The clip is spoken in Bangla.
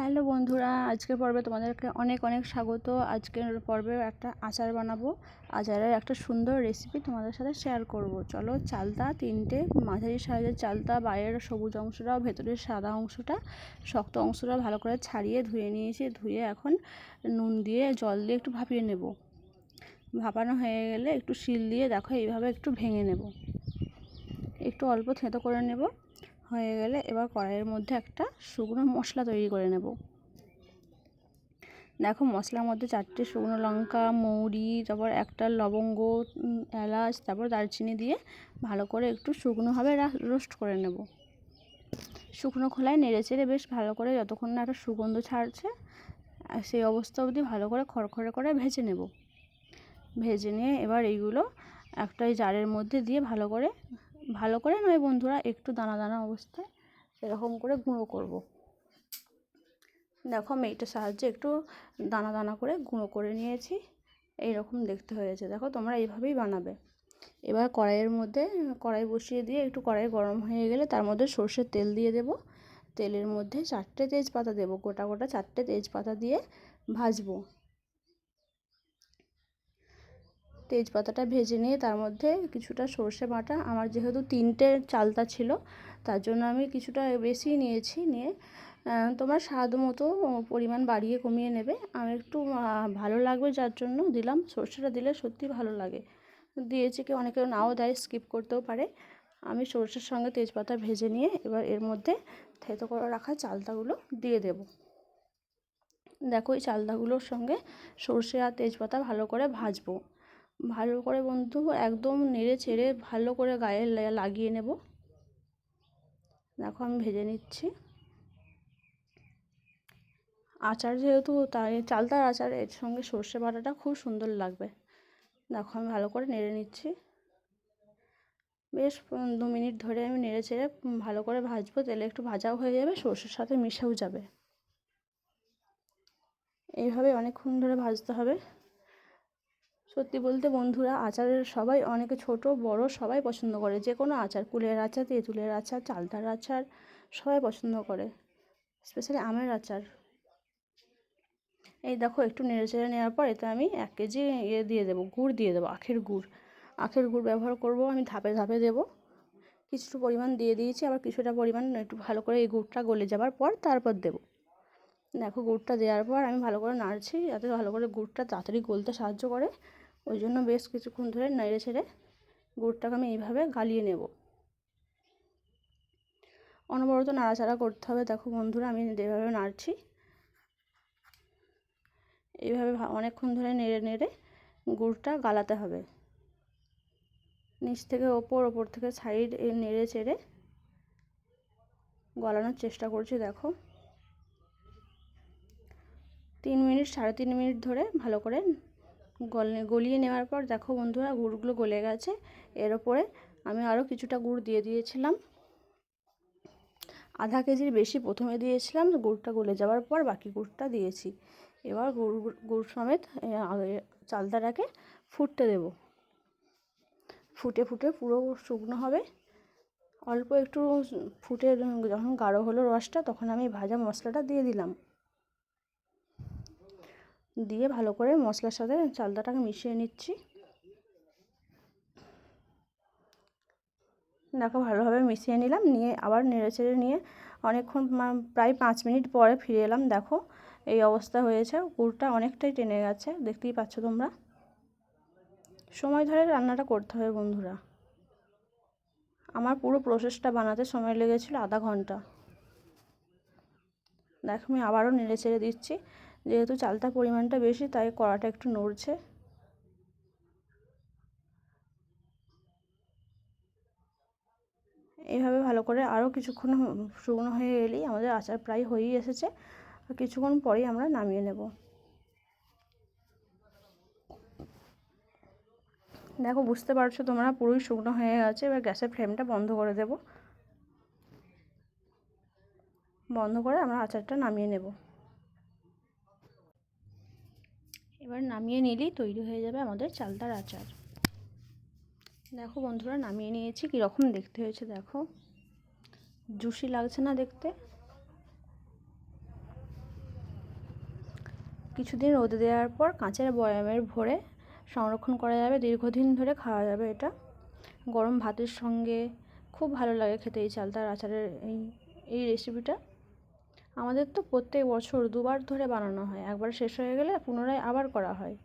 হ্যালো বন্ধুরা, আজকের পর্বে তোমাদেরকে অনেক অনেক স্বাগত। আজকের পর্বে একটা আচার বানাবো। আচারের একটা সুন্দর রেসিপি তোমাদের সাথে শেয়ার করব। চলো, চালতা তিনটে, মাঝারি সাইজের চালতা, বাইরের সবুজ অংশটা, ভেতরের সাদা অংশটা, শক্ত অংশটা ভালো করে ছাড়িয়ে ধুয়ে নিয়েছি। ধুয়ে এখন নুন দিয়ে জল দিয়ে একটু ভাপিয়ে নেব। ভাপানো হয়ে গেলে একটু শিল দিয়ে দেখো এইভাবে একটু ভেঙে নেব, একটু অল্প থেঁতো করে নেব। হয়ে গেলে এবার কড়াইয়ের মধ্যে একটা শুকনো মশলা তৈরি করে নেব। দেখো, মশলার মধ্যে 4টে শুকনো লঙ্কা, মৌরি, তারপর একটা লবঙ্গ, এলাচ, তারপর দারচিনি দিয়ে ভালো করে একটু শুকনোভাবে রোস্ট করে নেব। শুকনো খোলায় নেড়ে চেড়ে বেশ ভালো করে যতক্ষণ না একটা সুগন্ধ ছাড়ছে সেই অবস্থা অবধি ভালো করে খড়খড়ে করে ভেজে নেব। ভেজে নিয়ে এবার এইগুলো একটা জারের মধ্যে দিয়ে ভালো করে নয় বন্ধুরা, একটু দানা দানা অবস্থায় এরকম করে গুঁড়ো করব। দেখো, আমি এইটার সাহায্যে একটু দানা দানা করে গুঁড়ো করে নিয়েছি। এইরকম দেখতে হয়েছে। দেখো, তোমরা এইভাবেই বানাবে। এবার কড়াই বসিয়ে দিয়ে একটু কড়াই গরম হয়ে গেলে তার মধ্যে সর্ষের তেল দিয়ে দেব। তেলের মধ্যে 4টে তেজপাতা দেব, গোটা গোটা 4টে তেজপাতা দিয়ে ভাজবো। তেজপাতাটা ভেজে নিয়ে তার মধ্যে কিছুটা সর্ষে বাটা, আমার যেহেতু 3টে চালতা ছিল তার জন্য আমি কিছুটা বেশি নিয়েছি। নিয়ে তোমার স্বাদ মতো পরিমাণ বাড়িয়ে কমিয়ে নেবে। আমি একটু ভালো লাগবে যার জন্য দিলাম। সর্ষেটা দিলে সত্যি ভালো লাগে। দিয়েছি, কি অনেকে নাও দেয়, স্কিপ করতেও পারে। আমি সর্ষের সঙ্গে তেজপাতা ভেজে নিয়ে এবার এর মধ্যে থেতো করে রাখা চালতাগুলো দিয়ে দেব। দেখো, এই চালতাগুলোর সঙ্গে সর্ষে আর তেজপাতা ভালো করে ভাজবো। ভালো করে বন্ধু একদম নেড়ে চেড়ে ভালো করে গায়ে লাগিয়ে নেব। দেখো, আমি ভেজে নিচ্ছি। আচার যেহেতু, তাই চালতার আচার, এর সঙ্গে সর্ষে বাটাটা খুব সুন্দর লাগবে। দেখো, আমি ভালো করে নেড়ে নিচ্ছি। বেশ 2 মিনিট ধরে আমি নেড়ে চেড়ে ভালো করে ভাজবো। তেলে একটু ভাজাও হয়ে যাবে, সর্ষের সাথে মিশেও যাবে। এইভাবে অনেকক্ষণ ধরে ভাজতে হবে। সত্যি বলতে বন্ধুরা, আচারের সবাই, অনেকে ছোট বড় সবাই পছন্দ করে। যে কোনো আচার, কুলের আচার, তেঁতুলের আচার, চালতার আচার সবাই পছন্দ করে, স্পেশালি আমের আচার। এই দেখো, একটু নেড়ে চেড়ে নেওয়ার পর এতে আমি 1 কেজি দিয়ে দেবো, গুড় দিয়ে দেবো, আখের গুড় ব্যবহার করব। আমি ধাপে ধাপে দেবো। কিছু পরিমাণ দিয়ে দিয়েছি, আবার কিছুটা পরিমাণ একটু ভালো করে এই গুড়টা গলে যাবার পর তারপর দেবো। দেখো, গুড়টা দেওয়ার পর আমি ভালো করে নাড়ছি যাতে ভালো করে গুড়টা তাড়াতাড়ি গলতে সাহায্য করে। ওই জন্য বেশ কিছুক্ষণ ধরে নেড়ে ছেড়ে গুড়টাকে আমি এইভাবে গালিয়ে নেব। অনবরত নাড়াচাড়া করতে হবে। দেখো বন্ধুরা, আমি যেভাবে নাড়ছি এইভাবে অনেকক্ষণ ধরে নেড়ে নেড়ে গুড়টা গালাতে হবে। নিচ থেকে ওপর থেকে সাইড নেড়ে চেড়ে গলানোর চেষ্টা করছি। দেখো, 3 মিনিট 3.5 মিনিট ধরে ভালো করে গলিয়ে নেওয়ার পর দেখো বন্ধুরা, গুড়গুলো গলে গেছে। এর ওপরে আমি আরও কিছুটা গুড় দিয়ে দিয়েছিলাম, আধা কেজির বেশি প্রথমে দিয়েছিলাম। গুড়টা গলে যাওয়ার পর বাকি গুড়টা দিয়েছি। এবার গুড় সমেত চালতাটাকে ফুটতে দেব। ফুটে পুরো শুকনো হবে। অল্প একটু ফুটে যখন গাঢ় হলো রসটা, তখন আমি ভাজা মশলাটা দিয়ে দিলাম। দিয়ে ভালো করে মশলার সাথে চালতাটাকে মিশিয়ে নিচ্ছি। দেখো, ভালোভাবে মিশিয়ে নিলাম। নিয়ে আবার নেড়েচেড়ে নিয়ে অনেকক্ষণ, প্রায় 5 মিনিট পরে ফিরে এলাম। দেখো, এই অবস্থা হয়েছে। গুড়টা অনেকটাই টেনে গেছে, দেখতেই পাচ্ছ তোমরা। সময় ধরে রান্নাটা করতে হবে বন্ধুরা। আমার পুরো প্রসেসটা বানাতে সময় লেগেছিল আধা ঘন্টা। দেখো, আমি আবারও নেড়েচেড়ে দিচ্ছি। যেহেতু চালতার পরিমাণটা বেশি তাই কড়াটা একটু নড়ছে। এইভাবে ভালো করে আরও কিছুক্ষণ শুকনো হয়ে এলেই আমাদের আচার প্রায় হয়েই এসেছে। আর কিছুক্ষণ পরেই আমরা নামিয়ে নেব। দেখো, বুঝতে পারছো তোমরা, পুরোই শুকনো হয়ে গেছে। এবার গ্যাসের ফ্লেমটা বন্ধ করে দেব। বন্ধ করে আমরা আচারটা নামিয়ে নেব। এবার নামিয়ে নিলেই তৈরি হয়ে যাবে আমাদের চালতার আচার। দেখো বন্ধুরা, নামিয়ে নিয়েছি। কীরকম দেখতে হয়েছে দেখো, জুসি লাগছে না দেখতে? কিছুদিন রোদে দেওয়ার পর কাঁচের বয়ামের ভরে সংরক্ষণ করা যাবে, দীর্ঘদিন ধরে খাওয়া যাবে। এটা গরম ভাতের সঙ্গে খুব ভালো লাগে খেতে এই চালতার আচারের এই রেসিপিটা। আমাদের তো প্রত্যেক বছর দুবার ধরে বানানো হয়, একবার শেষ হয়ে গেলে পুনরায় আবার করা হয়।